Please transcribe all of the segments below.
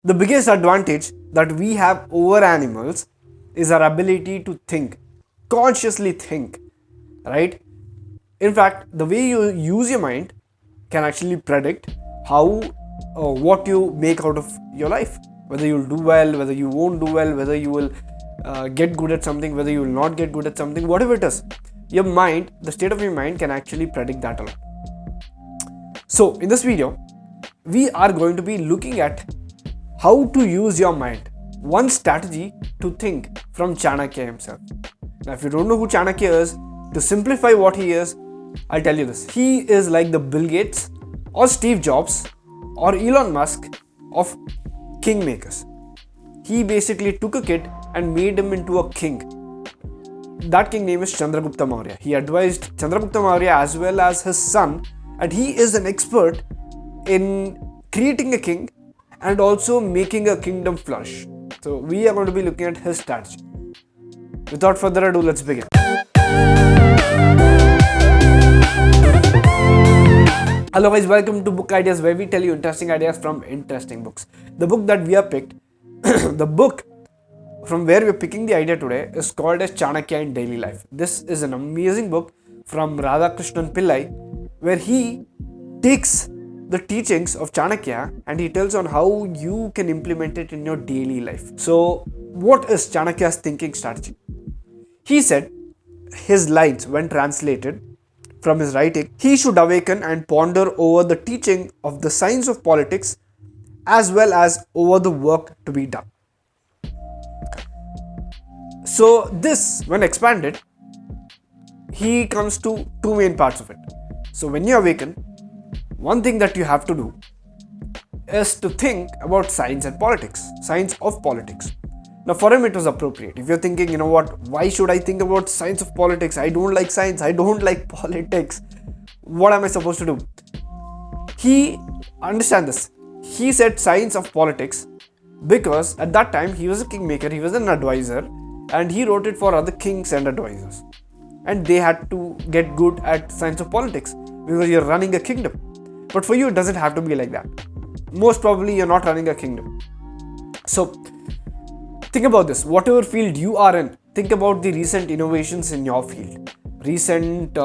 The biggest advantage that we have over animals is our ability to think, consciously think, right? In fact, the way you use your mind can actually predict how what you make out of your life, whether you'll do well, whether you won't do well, whether you will get good at something, whether you will not get good at something, whatever it is. Your mind, the state of your mind can actually predict that a lot. So in this video, we are going to be looking at how to use your mind, one strategy to think from Chanakya himself. Now, if you don't know who Chanakya is, to simplify what he is, I'll tell you this. He is like the Bill Gates or Steve Jobs or Elon Musk of kingmakers. He basically took a kid and made him into a king. That king name is Chandragupta Maurya. He advised Chandragupta Maurya as well as his son, and he is an expert in creating a king and also making a kingdom flourish. So we are going to be looking at his strategy. Without further ado, let's begin. Hello guys, welcome to Book Ideas, where we tell you interesting ideas from interesting books. The book that we have picked, the book from where we're picking the idea today is called as Chanakya in Daily Life. This is an amazing book from Radhakrishnan Pillai, where he takes the teachings of Chanakya and he tells on how you can implement it in your daily life. So what is Chanakya's thinking strategy? He said his lines, when translated from his writing, he should awaken and ponder over the teaching of the science of politics as well as over the work to be done. So this, when expanded, he comes to two main parts of it. So when you awaken, one thing that you have to do is to think about science and politics, science of politics. Now for him it was appropriate. If you're thinking, you know what, why should I think about science of politics? I don't like science, I don't like politics. What am I supposed to do? He understand this. He said science of politics because at that time he was a kingmaker, he was an advisor, and he wrote it for other kings and advisors. And they had to get good at science of politics because you're running a kingdom. But for you, it doesn't have to be like that. Most probably, you're not running a kingdom. So, think about this. Whatever field you are in, think about the recent innovations in your field. Recent,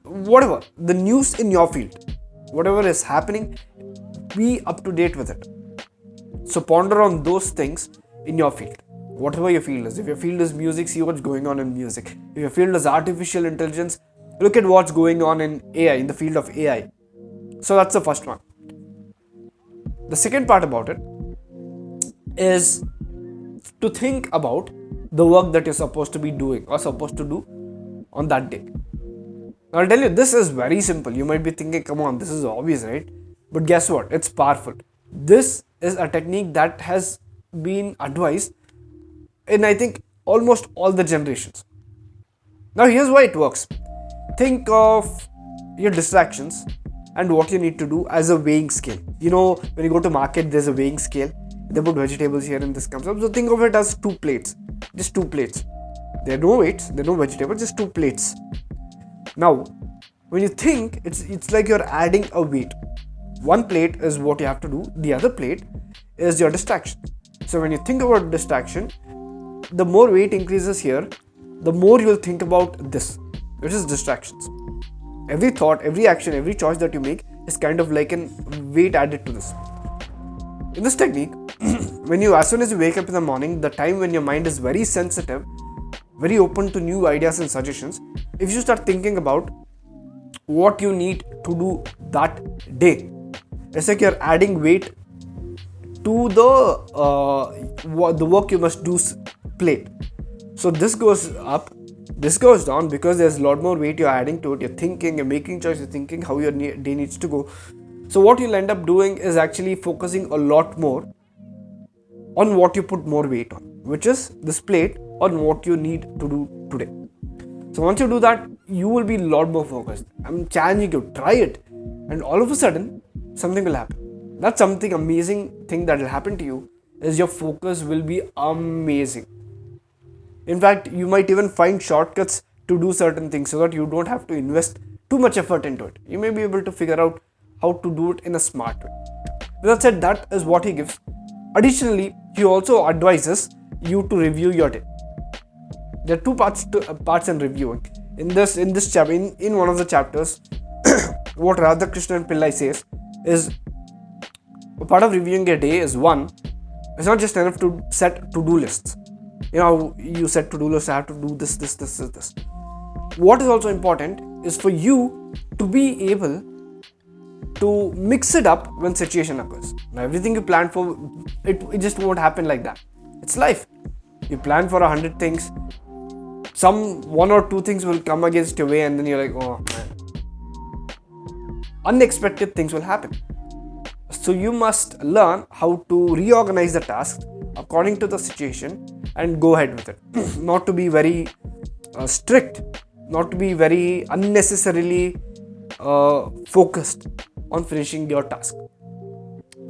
whatever, the news in your field. Whatever is happening, be up to date with it. So, ponder on those things in your field. Whatever your field is. If your field is music, see what's going on in music. If your field is artificial intelligence, look at what's going on in AI, in the field of AI. So that's the first one. The second part about it is to think about the work that you're supposed to be doing or supposed to do on that day. Now I'll tell you, this is very simple. You might be thinking, come on, this is obvious, right? But guess what? It's powerful. This is a technique that has been advised in, I think, almost all the generations. Now here's why it works. Think of your distractions and what you need to do as a weighing scale. You know, when you go to market, there's a weighing scale. They put vegetables here and this comes up. So think of it as two plates. Just two plates. There are no weights, there are no vegetables, just two plates. Now, when you think, it's like you're adding a weight. One plate is what you have to do. The other plate is your distraction. So when you think about distraction, the more weight increases here, the more you'll think about this, which is distractions. Every thought, every action, every choice that you make is kind of like a weight added to this. In this technique, as soon as you wake up in the morning, the time when your mind is very sensitive, very open to new ideas and suggestions, if you start thinking about what you need to do that day, it's like you're adding weight to the work you must do plate. So this goes up, this goes down because there's a lot more weight you're adding to it. You're thinking, you're making choices, you're thinking how your day needs to go. So what you'll end up doing is actually focusing a lot more on what you put more weight on, which is this plate, on what you need to do today. So once you do that, you will be a lot more focused. I'm challenging you, try it, and all of a sudden something will happen. That's something amazing thing that will happen to you is your focus will be amazing. In fact, you might even find shortcuts to do certain things so that you don't have to invest too much effort into it. You may be able to figure out how to do it in a smart way. With that said, that is what he gives. Additionally, he also advises you to review your day. There are two parts in reviewing. In this chapter, in one of the chapters, what Radhakrishnan Pillai says is a part of reviewing a day is one. It's not just enough to set to-do lists. You set to-do lists. I have to do this. What is also important is for you to be able to mix it up when situation occurs. Now, everything you plan for, it just won't happen like that. It's life. You plan for 100 things. Some 1 or 2 things will come against your way, and then you're like, oh man. Unexpected things will happen. So you must learn how to reorganize the task according to the situation and go ahead with it. Not to be very strict, not to be very unnecessarily focused on finishing your task.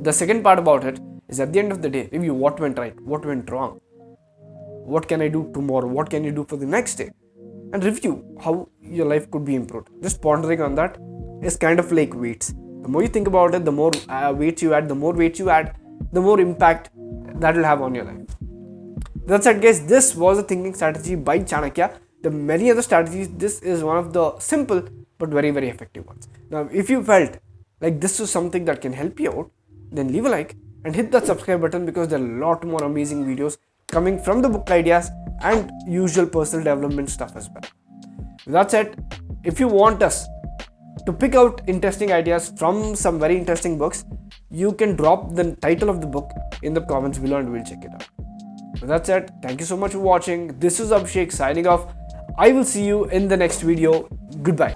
The second part about it is, at the end of the day, review what went right, what went wrong, what can I do tomorrow, what can you do for the next day, and review how your life could be improved. Just pondering on that is kind of like weights. The more you think about it, the more weights you add, the more impact that will have on your life. That's it, guys. This was a thinking strategy by Chanakya. There are many other strategies. This is one of the simple but very, very effective ones. Now, if you felt like this is something that can help you out, then leave a like and hit that subscribe button, because there are a lot more amazing videos coming from the book ideas and usual personal development stuff as well. That's it. If you want us to pick out interesting ideas from some very interesting books, you can drop the title of the book in the comments below and we'll check it out. That's it. Thank you so much for watching. This is Abhishek signing off. I will see you in the next video. Goodbye.